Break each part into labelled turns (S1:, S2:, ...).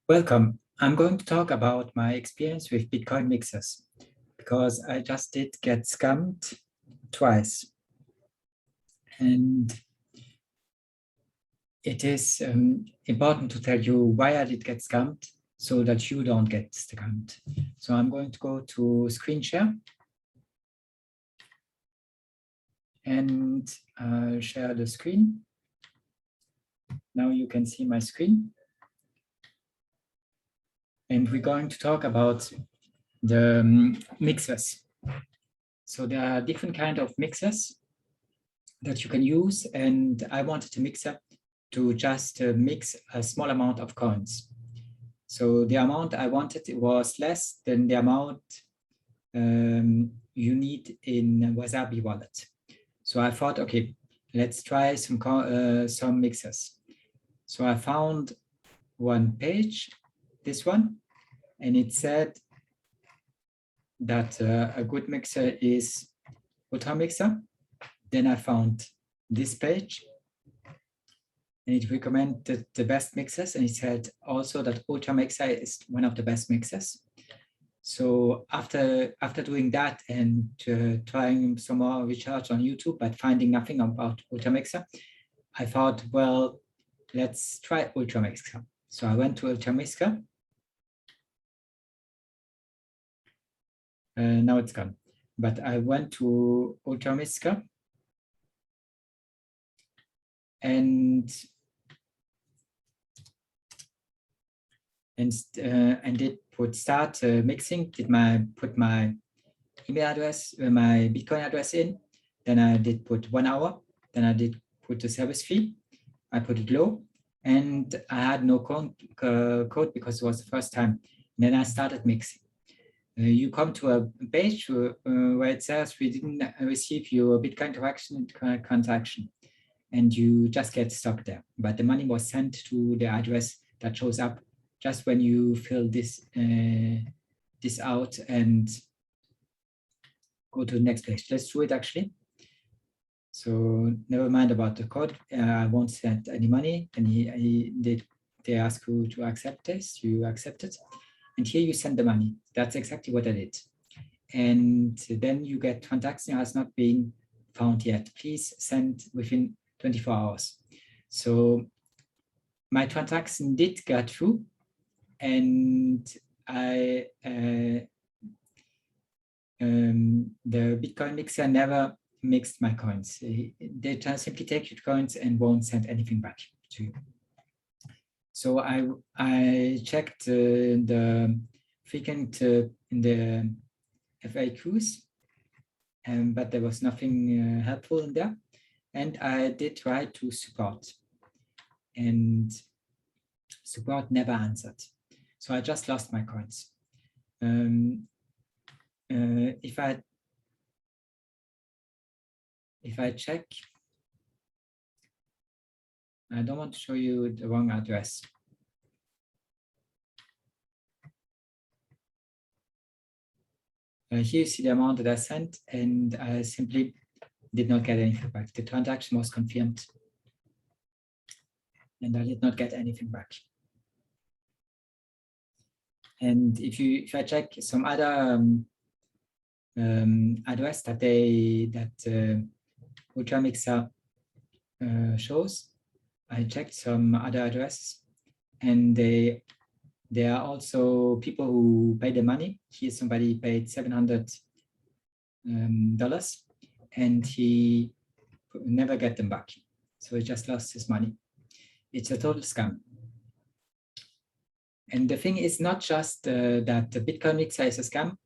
S1: Welcome. I'm going to talk about my experience with Bitcoin mixers because I just did get scammed twice. And it is important to tell you why I did get scammed so that you don't get scammed. So I'm going to go to screen share and share the screen. Now you can see my screen. And we're going to talk about the mixers. So there are different kinds of mixers that you can use, and I wanted a mixer to just mix a small amount of coins. So the amount I wanted was less than the amount you need in Wasabi Wallet. So I thought, okay, let's try some mixers. So I found one page, this one, and it said that a good mixer is Ultramixer. Then I found this page, and it recommended the best mixers, and it said also that Ultramixer is one of the best mixers. So after doing that and trying some more research on YouTube, but finding nothing about Ultramixer, I thought, well, let's try Ultramixer. So I went to Ultramixer. Now it's gone. But I went to Ultramixer and did put start mixing, put my email address, my Bitcoin address in. Then I did put 1 hour. Then I did put the service fee. I put it low, and I had no code because it was the first time. And then I started mixing. You come to a page where it says we didn't receive your Bitcoin transaction, and you just get stuck there. But the money was sent to the address that shows up just when you fill this out and go to the next page. Let's do it actually. So never mind about the code. I won't send any money. And they ask you to accept this. You accept it. And here you send the money. That's exactly what I did. And then you get transaction has not been found yet. Please send within 24 hours. So my transaction did get through, and the Bitcoin mixer never mixed my coins. They just simply take your coins and won't send anything back to you. So I checked the frequent in the FAQs, but there was nothing helpful in there. And I did try to support, and support never answered. So I just lost my coins. If I check, I don't want to show you the wrong address. Here you see the amount that I sent, and I simply did not get anything back. The transaction was confirmed, and I did not get anything back. And if I check some other address that Ultramixer shows, I checked some other addresses, and they are also people who pay the money. Here somebody paid $700, and he never get them back. So he just lost his money. It's a total scam. And the thing is not just that the Bitcoin mixer is a scam.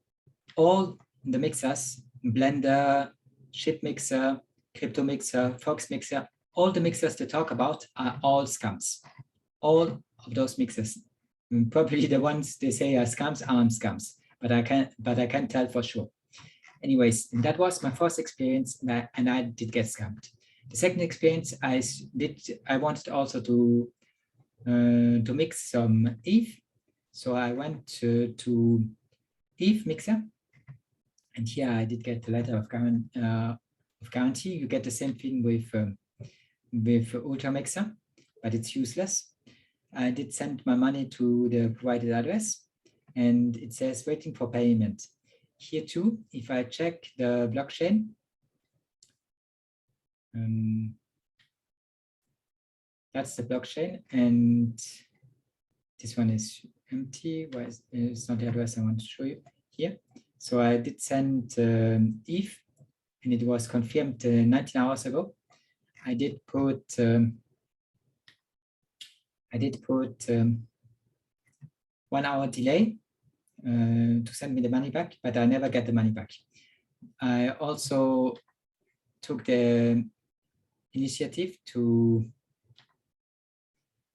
S1: All the mixers, Blender, chip mixer, crypto mixer, Fox mixer, all the mixers they talk about are all scams. All of those mixers, probably the ones they say are scams aren't scams, but I can't tell for sure. Anyways, that was my first experience, and I did get scammed. The second experience I wanted also to mix some ETH. So I went to ETH mixer, and here I did get the letter of guarantee. You get the same thing with Ultramixer, but it's useless. I did send my money to the provided address, and it says waiting for payment. Here too, if I check the blockchain, that's the blockchain, and this one is empty. Why is it's not the address I want to show you here? So I did send ETH, and it was confirmed 19 hours ago. I did put 1 hour delay to send me the money back, but I never get the money back. I also took the initiative to,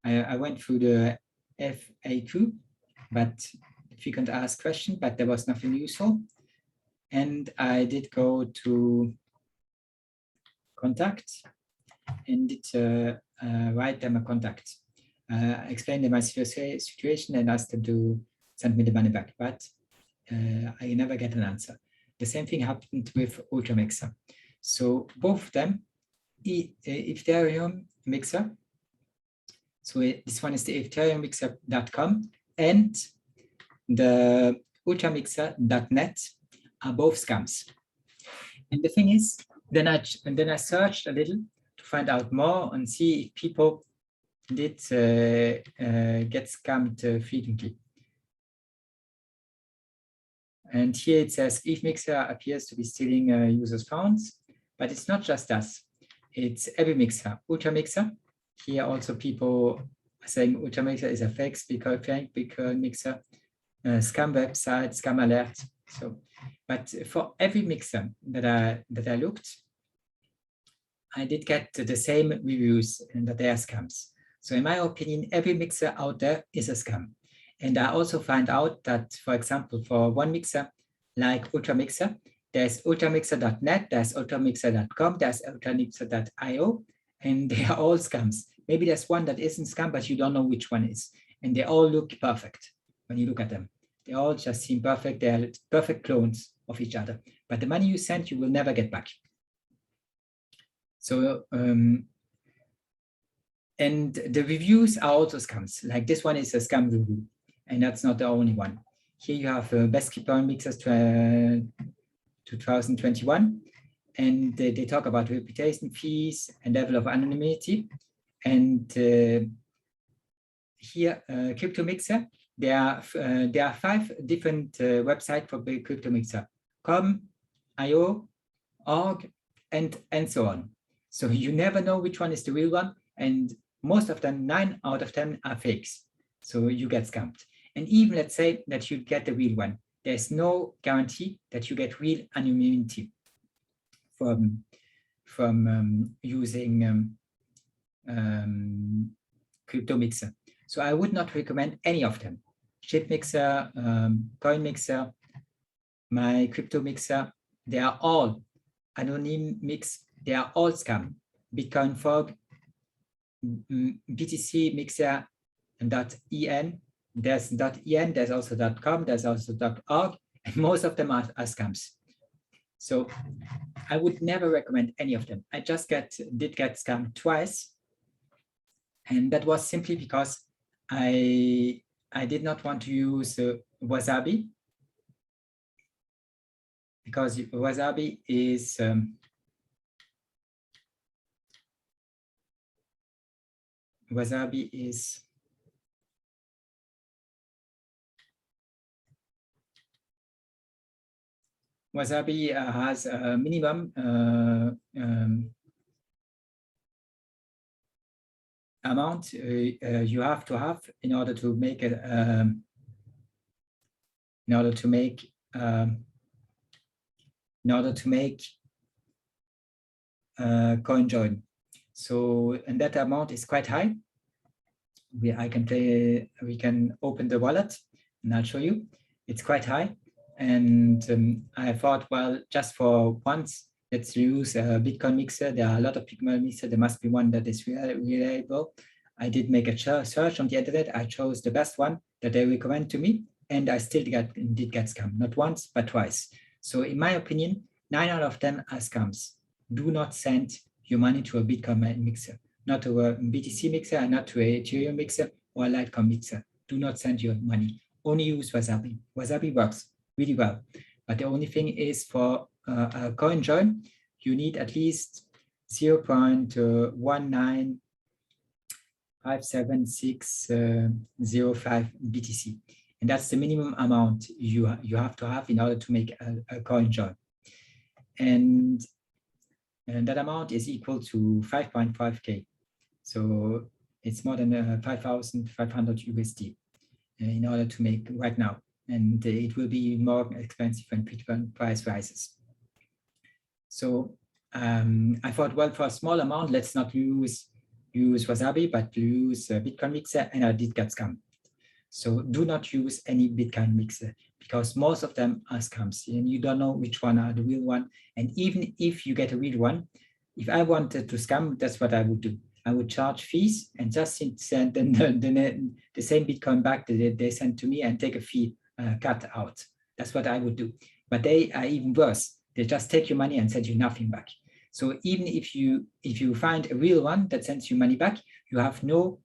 S1: I went through the FAQ, but frequent asked question, but there was nothing useful. And I did go to contact and did write them a contact. Explain them my situation and ask them to send me the money back, but I never get an answer. The same thing happened with Ultramix. So both of them, Ethereum Mixer. So this one is the ethereummixer.com and the ultramixer.net are both scams. And the thing is, then I searched a little to find out more and see if people did get scammed frequently. And here it says ETH Mixer appears to be stealing users' funds, but it's not just us. It's every mixer. Ultramixer. Here also people are saying Ultramixer is a fake Bitcoin mixer, scam website, scam alert. So, but for every mixer that I looked, I did get the same reviews and that they are scams. So in my opinion, every mixer out there is a scam. And I also find out that, for example, for one mixer like Ultramixer, there's ultramixer.net, there's ultramixer.com, there's ultramixer.io, and they are all scams. Maybe there's one that isn't scam, but you don't know which one is. And they all look perfect when you look at them. They all just seem perfect. They're perfect clones of each other. But the money you send, you will never get back. So, and the reviews are also scams. Like this one is a scam review, and that's not the only one. Here you have best Bitcoin mixers 2021, and they talk about reputation fees and level of anonymity. And here, Crypto Mixer, there are 5 different websites for Crypto Mixer: com, io, org, and so on. So you never know which one is the real one, and most of them, 9 out of 10 are fakes. So you get scammed. And even let's say that you get the real one, there's no guarantee that you get real anonymity from using Crypto Mixer. So I would not recommend any of them. Chip Mixer, Coin Mixer, my Crypto Mixer, they are all Anonymix, they are all scam. Bitcoin Fog, BTC Mixer, .en, there's .en, there's also .com, there's also .org, and most of them are scams. So I would never recommend any of them. I just did get scammed twice, and that was simply because I did not want to use Wasabi, because Wasabi is has a minimum amount you have to have in order to make it coinjoin. So, and that amount is quite high. We can open the wallet and I'll show you. It's quite high. And I thought, well, just for once, let's use a Bitcoin mixer. There are a lot of Bitcoin mixers. There must be one that is reliable. I did make a search on the internet. I chose the best one that they recommend to me, and I still did get scammed, not once, but twice. So in my opinion, 9 out of 10 are scams. Do not send your money to a Bitcoin mixer, not to a BTC mixer, and not to a Ethereum mixer. or Litecoin mixer. Do not send your money. Only use Wasabi. Wasabi works really well. But the only thing is for a coinjoin, you need at least 0.1957605 BTC. And that's the minimum amount you have to have in order to make a coinjoin. And that amount is equal to 5.5K. So it's more than 5,500 USD in order to make right now. And it will be more expensive when Bitcoin price rises. So I thought, well, for a small amount, let's not use Wasabi, but use Bitcoin mixer, and I did get scammed. So do not use any Bitcoin mixer because most of them are scams and you don't know which one are the real one. And even if you get a real one, if I wanted to scam, that's what I would do. I would charge fees and just send the same Bitcoin back that they sent to me and take a fee cut out. That's what I would do. But they are even worse. They just take your money and send you nothing back. So even if you find a real one that sends you money back, you have no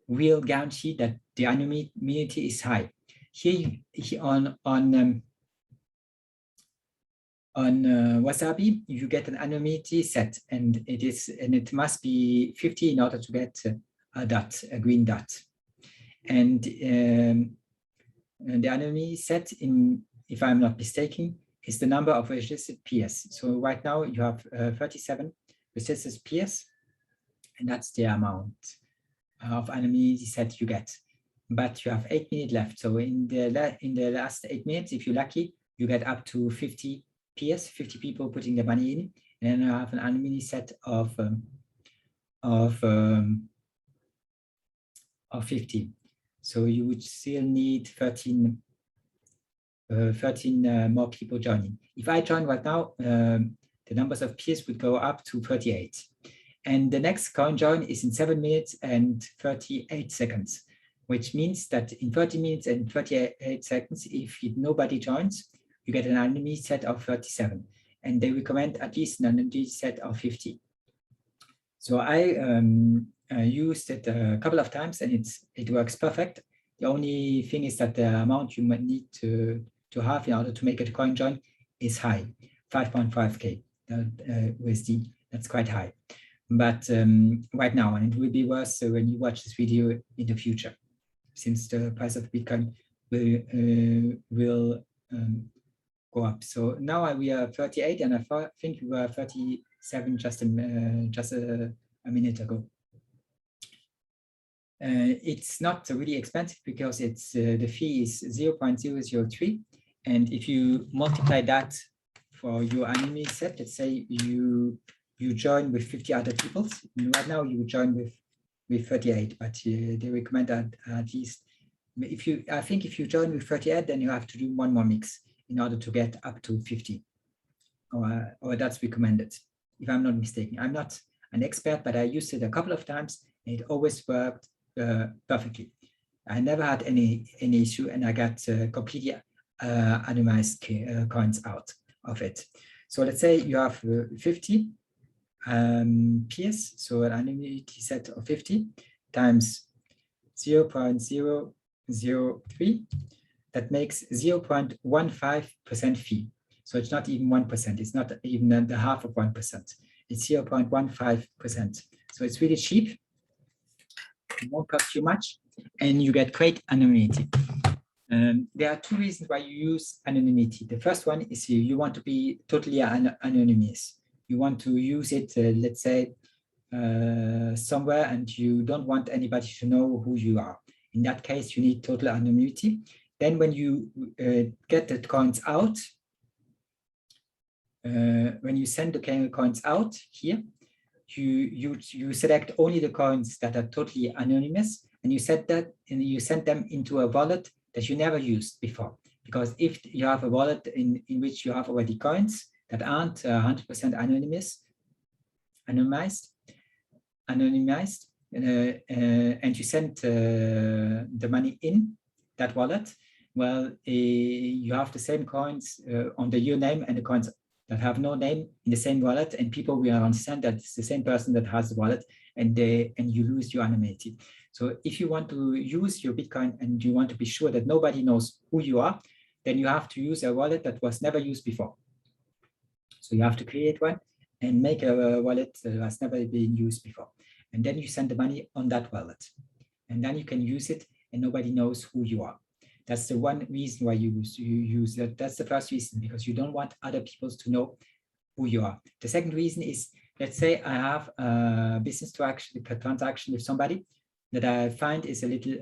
S1: real guarantee that the anonymity is high. Here on Wasabi, you get an anonymity set, and it must be 50 in order to get a green dot. And the anonymity set, if I'm not mistaken, is the number of registered peers. So right now you have 37 registered peers, and that's the amount of anonymity set you get. But you have 8 minutes left. So in the last 8 minutes, if you're lucky, you get up to 50 peers, 50 people putting their money in, and then you have an anonymity set of 50. So you would still need 13 more people joining. If I join right now, the numbers of peers would go up to 38. And the next coinjoin is in 7 minutes and 38 seconds, which means that in 30 minutes and 38 seconds, if nobody joins, you get an anonymity set of 37. And they recommend at least an anonymity set of 50. So I used it a couple of times and it works perfect. The only thing is that the amount you might need to have in order to make a coinjoin is high, 5.5K USD. That's quite high. But right now, and it will be worse when you watch this video in the future, since the price of Bitcoin will go up. So now we are 38, and I think we were 37 just a minute ago. It's not really expensive because it's the fee is 0.003, and if you multiply that for your anonymity set, let's say you join with 50 other people. Right now you join with 38, but they recommend that at least I think if you join with 38, then you have to do one more mix in order to get up to 50, or that's recommended, if I'm not mistaken. I'm not an expert, but I used it a couple of times and it always worked perfectly. I never had any issue, and I got completely anonymized coins out of it. So let's say you have 50 peers, so an anonymity set of 50 times 0.003, that makes 0.15% fee. So it's not even 1%, it's not even the half of 1%, it's 0.15%. So it's really cheap, it won't cost you much, and you get great anonymity. There are two reasons why you use anonymity. The first one is you want to be totally anonymous. You want to use it, let's say, somewhere, and you don't want anybody to know who you are. In that case, you need total anonymity. Then when you get the coins out, when you send the coins out here, you select only the coins that are totally anonymous, and you send them into a wallet that you never used before. Because if you have a wallet in which you have already coins that aren't 100% anonymized, and you send the money in that wallet, well, you have the same coins under your name and the coins that have no name in the same wallet, and people will understand that it's the same person that has the wallet, and you lose your anonymity. So if you want to use your Bitcoin and you want to be sure that nobody knows who you are, then you have to use a wallet that was never used before. So you have to create one and make a wallet that has never been used before. And then you send the money on that wallet. And then you can use it and nobody knows who you are. That's the one reason why you use that. That's the first reason, because you don't want other people to know who you are. The second reason is, let's say I have a business transaction with somebody that I find is a little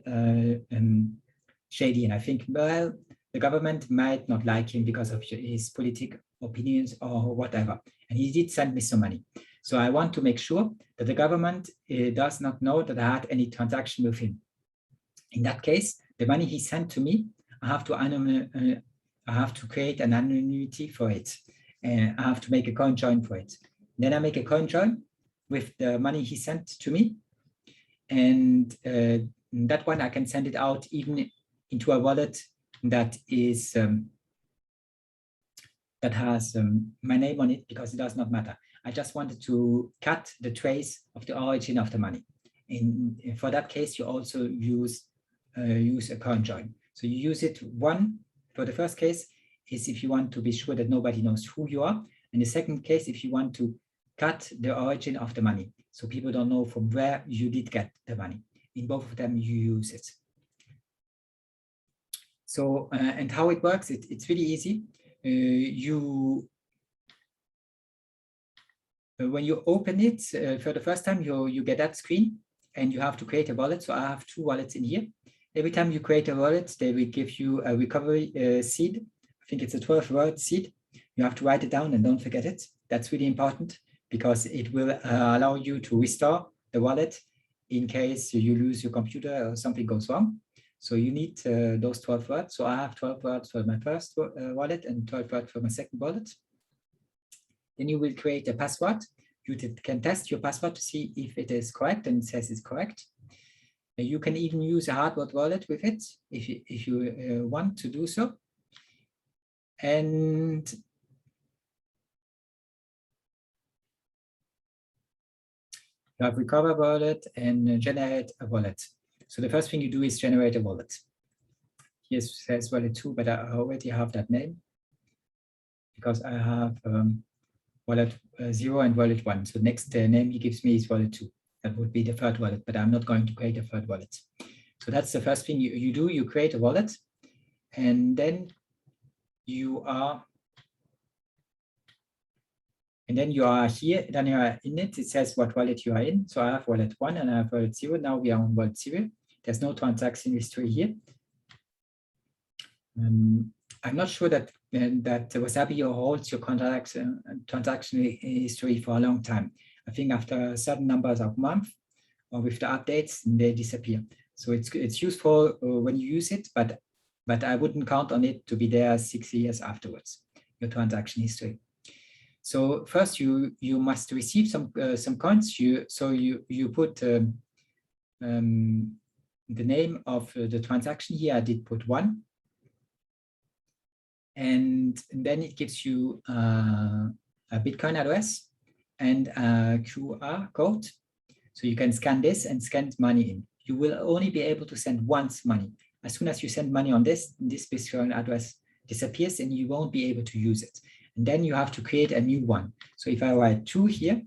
S1: shady, and I think, well, the government might not like him because of his political opinions or whatever. And he did send me some money. So I want to make sure that the government does not know that I had any transaction with him. In that case, the money he sent to me, I have to create an anonymity for it. And I have to make a coinjoin for it. Then I make a coinjoin with the money he sent to me. And that one, I can send it out even into a wallet that is that has my name on it, because it does not matter. I just wanted to cut the trace of the origin of the money. For that case, you also use a coinjoin. So you use it, one, for the first case, is if you want to be sure that nobody knows who you are. And the second case, if you want to cut the origin of the money, so people don't know from where you did get the money. In both of them, you use it. So, and how it works, it's really easy. When you open it for the first time, you get that screen and you have to create a wallet. So I have 2 wallets in here. Every time you create a wallet, they will give you a recovery seed. I think it's a 12-word seed. You have to write it down and don't forget it. That's really important, because it will allow you to restore the wallet in case you lose your computer or something goes wrong. So you need those 12 words. So I have 12 words for my first wallet and 12 words for my second wallet. Then you will create a password. You can test your password to see if it is correct, and it says it's correct. You can even use a hardware wallet with it if you want to do so. And you have recover wallet and generate a wallet. So the first thing you do is generate a wallet. Here it says wallet 2, but I already have that name because I have wallet 0 and wallet 1. So next name he gives me is wallet 2. That would be the third wallet, but I'm not going to create a third wallet. So that's the first thing you do. You create a wallet, and then you are here, then you are in it. It says what wallet you are in. So I have wallet 1 and I have wallet 0. Now we are on wallet 0. There's no transaction history here. I'm not sure that Wasabi holds your transaction history for a long time. I think after certain numbers of months or with the updates, they disappear. So it's useful when you use it, but I wouldn't count on it to be there 6 years afterwards, your transaction history. So first you must receive some coins. You put the name of the transaction here. I did put 1. And then it gives you a Bitcoin address and a QR code. So you can scan this and send money in. You will only be able to send once money. As soon as you send money on this Bitcoin address disappears and you won't be able to use it. And then you have to create a new one. So if I write 2 here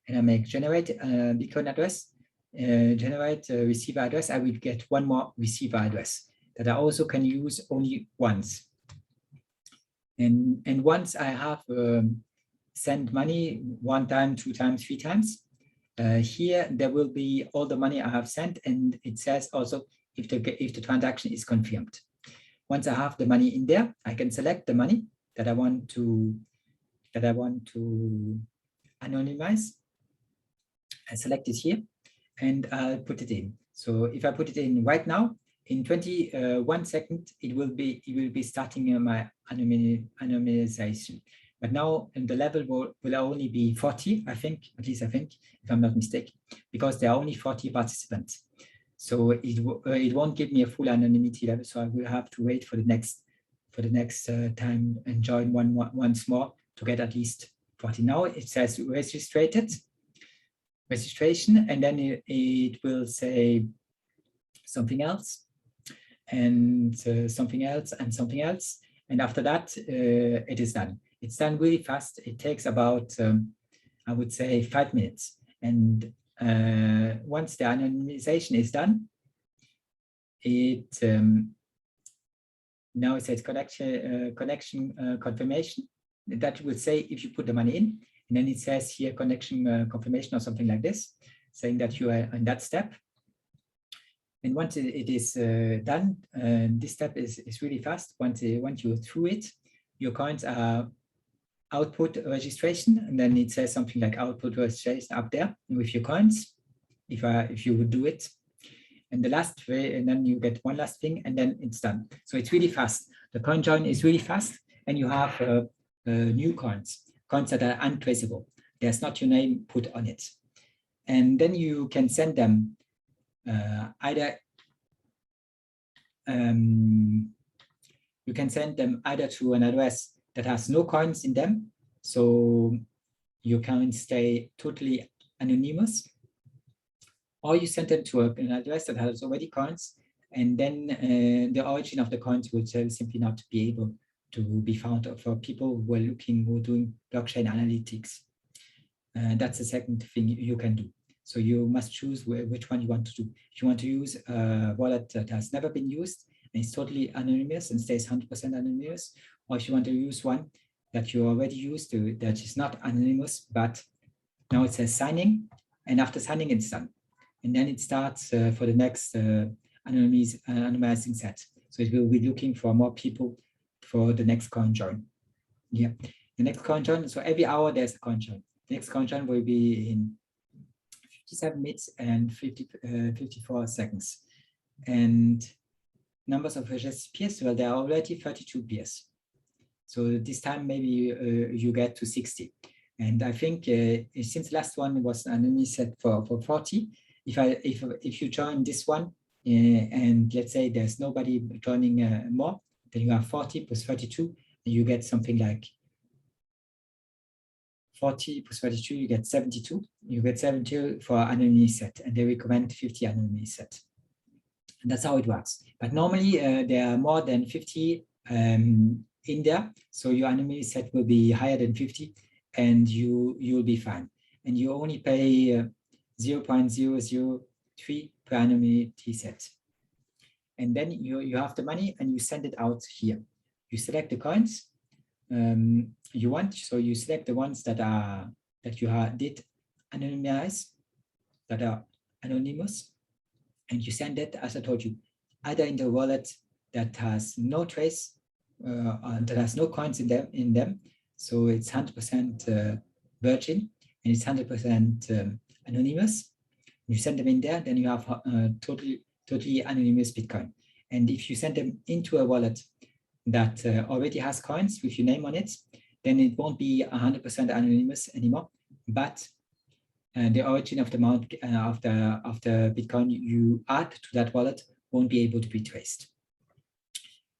S1: and I make generate Bitcoin address, generate receiver address, I will get 1 more receiver address that I also can use only once. And once I have sent money 1 time, 2 times, 3 times, here there will be all the money I have sent, and it says also if the transaction is confirmed. Once I have the money in there, I can select the money that I want to anonymize. I select it here and I'll put it in. So if I put it in right now, in 21 seconds, it will be starting my anonymization. But now the level will only be 40, I think, at least I think, if I'm not mistaken, because there are only 40 participants. So it won't give me a full anonymity level. So I will have to wait for the next time and join once more to get at least 40. Now it says registration, and then it will say something else, and something else, and something else. And after that, it is done. It's done really fast. It takes about, I would say, 5 minutes. And once the anonymization is done, it now it says connection confirmation. That would say if you put the money in, and then it says here connection confirmation or something like this, saying that you are in that step. And once it is done, this step is really fast. Once you're through it, your coins are output registration, and then it says something like output registration up there with your coins, if you would do it. And the last way, and then you get one last thing, and then it's done. So it's really fast. The coin join is really fast, and you have new coins that are untraceable. There's not your name put on it. And then you can send them either to an address that has no coins in them, so you can stay totally anonymous, or you send them to an address that has already coins, and then the origin of the coins will simply not be able to be found for people who are doing blockchain analytics. That's the second thing you can do. So you must choose which one you want to do. If you want to use a wallet that has never been used and is totally anonymous and stays 100% anonymous, or if you want to use one that you already used that is not anonymous, but now it says signing, and after signing it's done. And then it starts for the next anonymizing set. So it will be looking for more people for the next coin join. Yeah, the next coin join. So every hour there's a coin join. The next coin join will be in 57 minutes and 54 seconds. And numbers of registered peers, well, there are already 32 peers. So this time maybe you get to 60. And I think since last one was anonymous set for 40, if you join this one and let's say there's nobody joining more, then you have 40 plus 32, and you get something like 40 plus 32, you get 72. You get 72 for anonymous set, and they recommend 50 anonymous set. And that's how it works. But normally there are more than 50 in there, so your anonymous set will be higher than 50, and you'll be fine. And you only pay 0.003 per anonymity set. And then you have the money and you send it out here. You select the coins you want, so you select the ones that you did anonymize, that are anonymous, and you send it, as I told you, either in the wallet that has no trace, that has no coins in them, so it's 100% virgin and it's 100% anonymous. You send them in there, then you have totally anonymous Bitcoin. And if you send them into a wallet that already has coins with your name on it, then it won't be 100% anonymous anymore. But the origin of the amount of the Bitcoin you add to that wallet won't be able to be traced.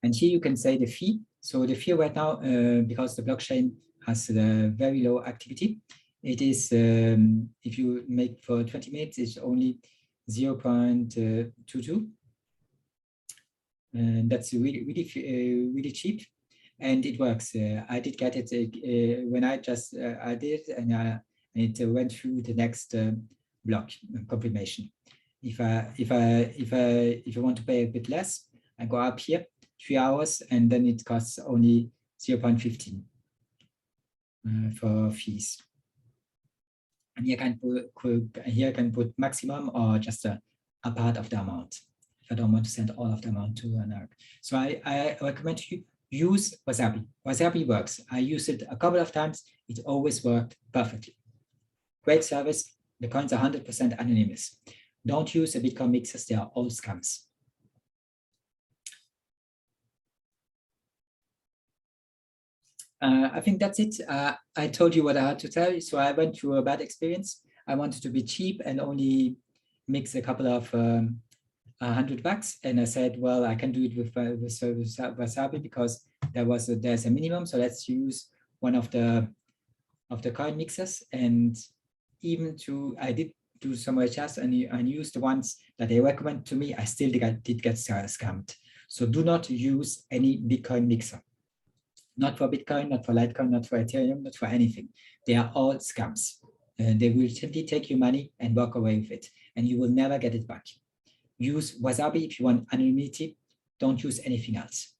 S1: And here you can say the fee. So the fee right now, because the blockchain has very low activity, it is, if you make for 20 minutes, it's only 0.22. And that's really cheap, and it works. I did get it when I did it, and it went through the next block confirmation. If I want to pay a bit less, I go up here 3 hours, and then it costs only 0.15 for fees. And here I can put maximum or just a part of the amount. I don't want to send all of the amount to an. So I recommend you use Wasabi. Wasabi works. I used it a couple of times. It always worked perfectly. Great service. The coins are 100% anonymous. Don't use the Bitcoin mixers. They are all scams. I think that's it. I told you what I had to tell you. So I went through a bad experience. I wanted to be cheap and only mix a couple of $100, and I said, well, I can do it with Wasabi because there's a minimum, so let's use one of the coin mixers. And even I did do some research and use the ones that they recommend to me, I still did get scammed. So do not use any Bitcoin mixer. Not for Bitcoin, not for Litecoin, not for Ethereum, not for anything. They are all scams. They will simply take your money and walk away with it, and you will never get it back. Use Wasabi if you want anonymity. Don't use anything else.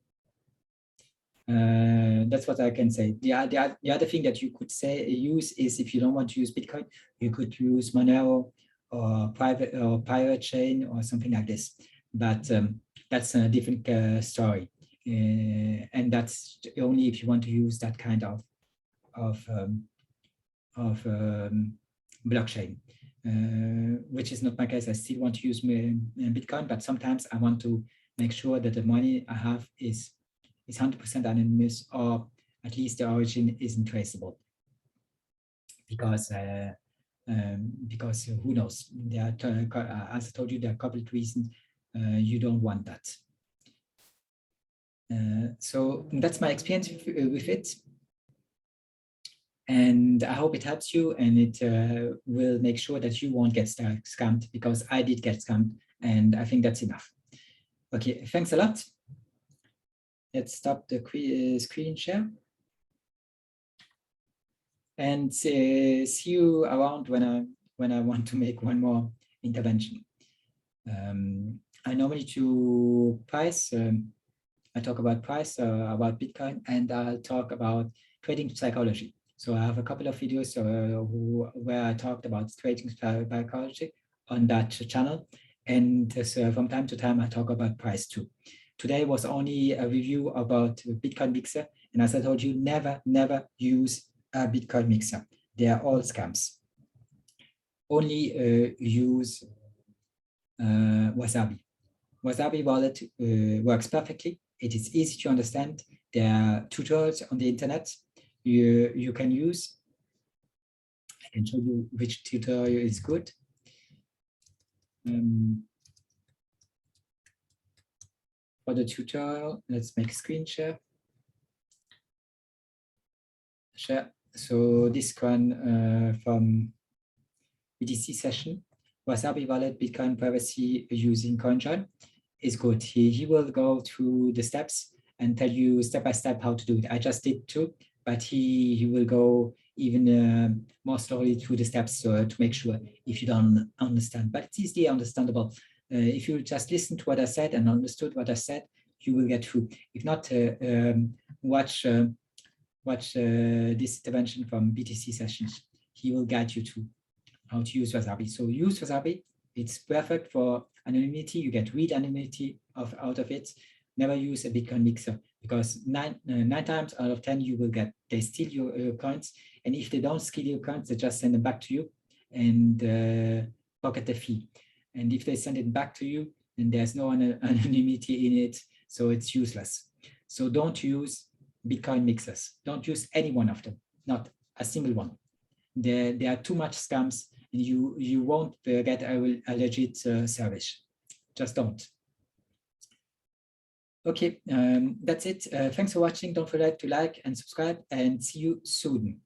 S1: That's what I can say. The other thing that you could use is, if you don't want to use Bitcoin, you could use Monero or Pirate Chain or something like this. But that's a different story, and that's only if you want to use that kind of blockchain, which is not my case. I still want to use Bitcoin, but sometimes I want to make sure that the money I have is 100% anonymous, or at least the origin isn't traceable. Because who knows? There are, as I told you, there are a couple of reasons you don't want that. So that's my experience with it. And I hope it helps you, and it will make sure that you won't get scammed, because I did get scammed, and I think that's enough. Okay, thanks a lot. Let's stop the screen share. And see you around when I want to make one more intervention. I normally do price. I talk about price, about Bitcoin, and I'll talk about trading psychology. So I have a couple of videos where I talked about trading psychology on that channel. And so from time to time, I talk about price too. Today was only a review about Bitcoin mixer. And as I told you, never use a Bitcoin mixer. They are all scams. Only use Wasabi. Wasabi Wallet works perfectly. It is easy to understand. There are tutorials on the internet you can use. I can show you which tutorial is good. For the tutorial, let's make a screen share. So this one from BTC session, Wasabi Wallet Bitcoin privacy using CoinJoin is good. He will go through the steps and tell you step by step how to do it. I just did too, but he will go even more slowly through the steps to make sure if you don't understand. But it's easily understandable. If you just listen to what I said and understood what I said, you will get through. If not, watch this intervention from BTC sessions. He will guide you to how to use Wasabi. So use Wasabi. It's perfect for anonymity. You get read anonymity out of it. Never use a Bitcoin mixer, because nine times out of 10 they steal your coins, and if they don't steal your coins, they just send them back to you and pocket the fee. And if they send it back to you, then there's no anonymity in it, so it's useless. So don't use Bitcoin mixers. Don't use any one of them, not a single one. There are too much scams, and you won't get a legit service. Just don't. Okay, that's it. Thanks for watching. Don't forget to like and subscribe, and see you soon.